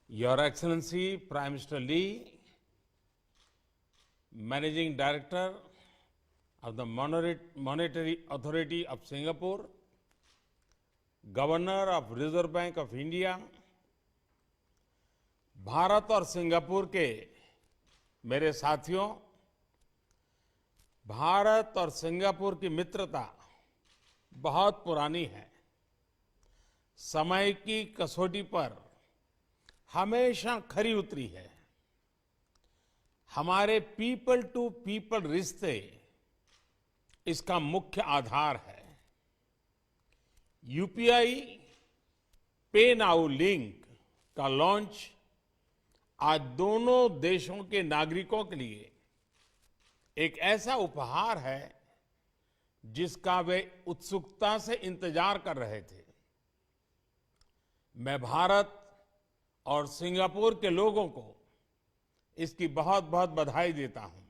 Your Excellency, Prime Minister Lee, Managing Director of the Monetary Authority of Singapore, Governor of Reserve Bank of India, Bharat और Singapore के मेरे साथियों, भारत और Singapore की मित्रता बहुत पुरानी है। समय की कसौटी पर हमेशा खरी उतरी है। हमारे पीपल टू पीपल रिश्ते इसका मुख्य आधार है। यूपीआई पे नाउ लिंक का लॉन्च आज दोनों देशों के नागरिकों के लिए एक ऐसा उपहार है जिसका वे उत्सुकता से इंतजार कर रहे थे। मैं भारत और सिंगापुर के लोगों को इसकी बहुत बहुत बधाई देता हूं।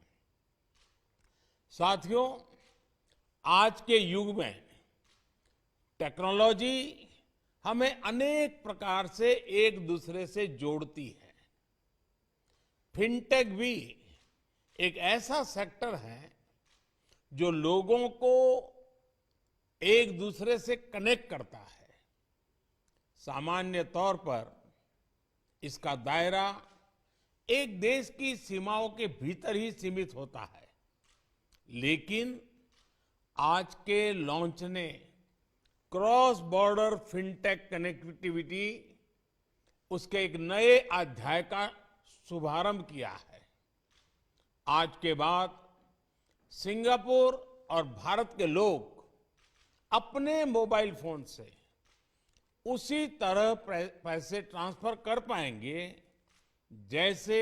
साथियों, आज के युग में टेक्नोलॉजी हमें अनेक प्रकार से एक दूसरे से जोड़ती है। फिनटेक भी एक ऐसा सेक्टर है जो लोगों को एक दूसरे से कनेक्ट करता है। सामान्य तौर पर इसका दायरा एक देश की सीमाओं के भीतर ही सीमित होता है, लेकिन आज के लॉन्च ने क्रॉस बॉर्डर फिनटेक कनेक्टिविटी उसके एक नए अध्याय का शुभारंभ किया है। आज के बाद सिंगापुर और भारत के लोग अपने मोबाइल फोन से उसी तरह पैसे ट्रांसफर कर पाएंगे जैसे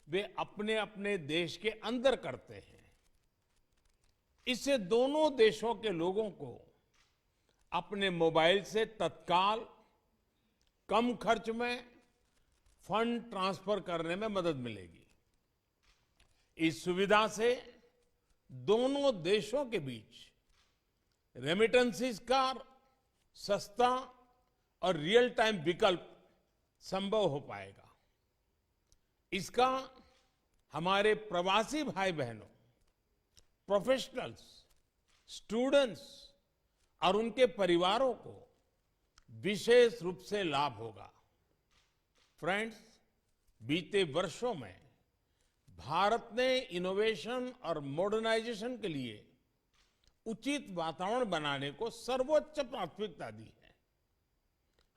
वे अपने अपने देश के अंदर करते हैं। इससे दोनों देशों के लोगों को अपने मोबाइल से तत्काल कम खर्च में फंड ट्रांसफर करने में मदद मिलेगी। इस सुविधा से दोनों देशों के बीच रेमिटेंसेस का सस्ता और रियल टाइम विकल्प संभव हो पाएगा। इसका हमारे प्रवासी भाई बहनों, प्रोफेशनल्स, स्टूडेंट्स और उनके परिवारों को विशेष रूप से लाभ होगा। फ्रेंड्स, बीते वर्षों में भारत ने इनोवेशन और मॉडर्नाइजेशन के लिए उचित वातावरण बनाने को सर्वोच्च प्राथमिकता दी है।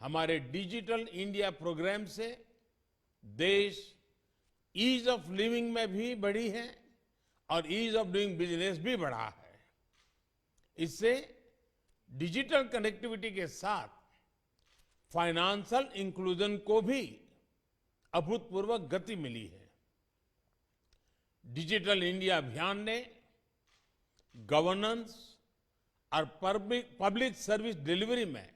हमारे डिजिटल इंडिया प्रोग्राम से देश ईज ऑफ लिविंग में भी बढ़ी है और ईज ऑफ डूइंग बिजनेस भी बढ़ा है। इससे डिजिटल कनेक्टिविटी के साथ फाइनेंशियल इंक्लूजन को भी अभूतपूर्व गति मिली है। डिजिटल इंडिया अभियान ने गवर्नेंस और पब्लिक सर्विस डिलीवरी में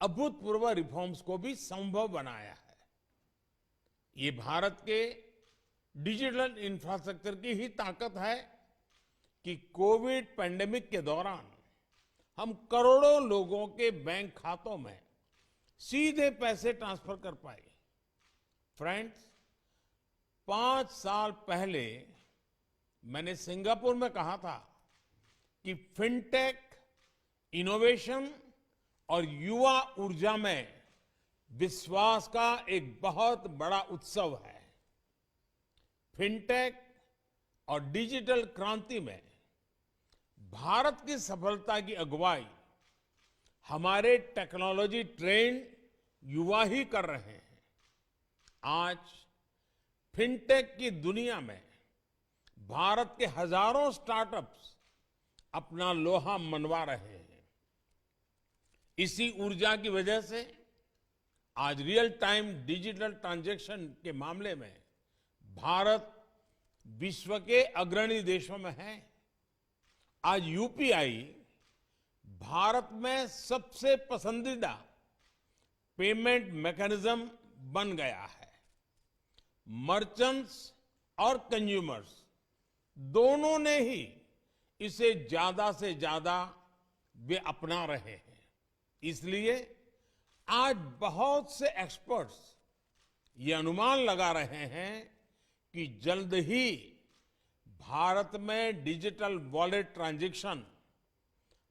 अभूतपूर्व रिफॉर्म्स को भी संभव बनाया है। ये भारत के डिजिटल इंफ्रास्ट्रक्चर की ही ताकत है कि कोविड पैंडेमिक के दौरान हम करोड़ों लोगों के बैंक खातों में सीधे पैसे ट्रांसफर कर पाए। फ्रेंड्स, 5 साल पहले मैंने सिंगापुर में कहा था कि फिनटेक, इनोवेशन और युवा ऊर्जा में विश्वास का एक बहुत बड़ा उत्सव है। फिनटेक और डिजिटल क्रांति में भारत की सफलता की अगुवाई हमारे टेक्नोलॉजी ट्रेंड युवा ही कर रहे हैं। आज फिनटेक की दुनिया में भारत के हजारों स्टार्टअप्स अपना लोहा मनवा रहे हैं। इसी ऊर्जा की वजह से आज रियल टाइम डिजिटल ट्रांजैक्शन के मामले में भारत विश्व के अग्रणी देशों में है। आज यूपीआई भारत में सबसे पसंदीदा पेमेंट मैकेनिज्म बन गया है। मर्चेंट्स और कंज्यूमर्स दोनों ने ही इसे ज्यादा से ज्यादा वे अपना रहे हैं। इसलिए आज बहुत से एक्सपर्ट्स ये अनुमान लगा रहे हैं कि जल्द ही भारत में डिजिटल वॉलेट ट्रांजैक्शन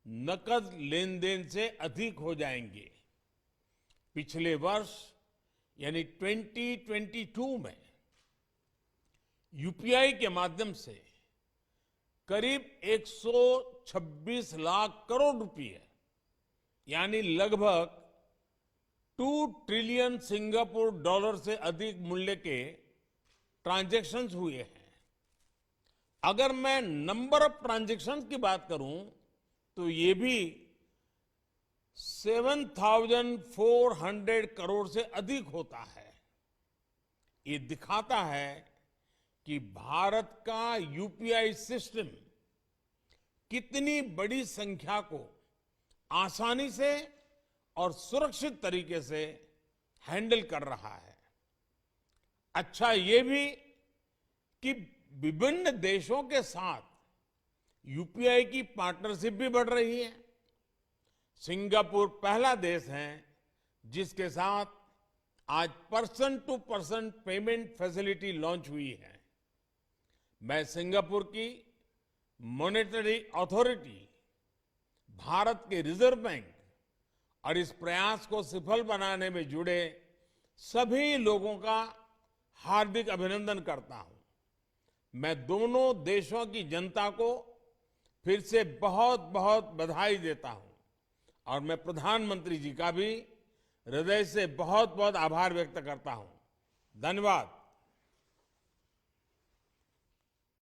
नकद लेन देन से अधिक हो जाएंगे। पिछले वर्ष यानी 2022 में यूपीआई के माध्यम से करीब 126 लाख करोड़ रुपए यानी लगभग 2 ट्रिलियन सिंगापुर डॉलर से अधिक मूल्य के ट्रांजैक्शंस हुए हैं। अगर मैं नंबर ऑफ ट्रांजैक्शंस की बात करूं तो ये भी 7,400 करोड़ से अधिक होता है। ये दिखाता है कि भारत का यूपीआई सिस्टम कितनी बड़ी संख्या को आसानी से और सुरक्षित तरीके से हैंडल कर रहा है। अच्छा ये भी कि विभिन्न देशों के साथ यूपीआई की पार्टनरशिप भी बढ़ रही है। सिंगापुर पहला देश है जिसके साथ आज person to person payment facility launch हुई है। मैं सिंगापुर की मॉनेटरी अथॉरिटी, भारत के रिजर्व बैंक और इस प्रयास को सफल बनाने में जुड़े सभी लोगों का हार्दिक अभिनंदन करता हूं। मैं दोनों देशों की जनता को फिर से बहुत बहुत बधाई देता हूं और मैं प्रधानमंत्री जी का भी हृदय से बहुत बहुत आभार व्यक्त करता हूं। धन्यवाद।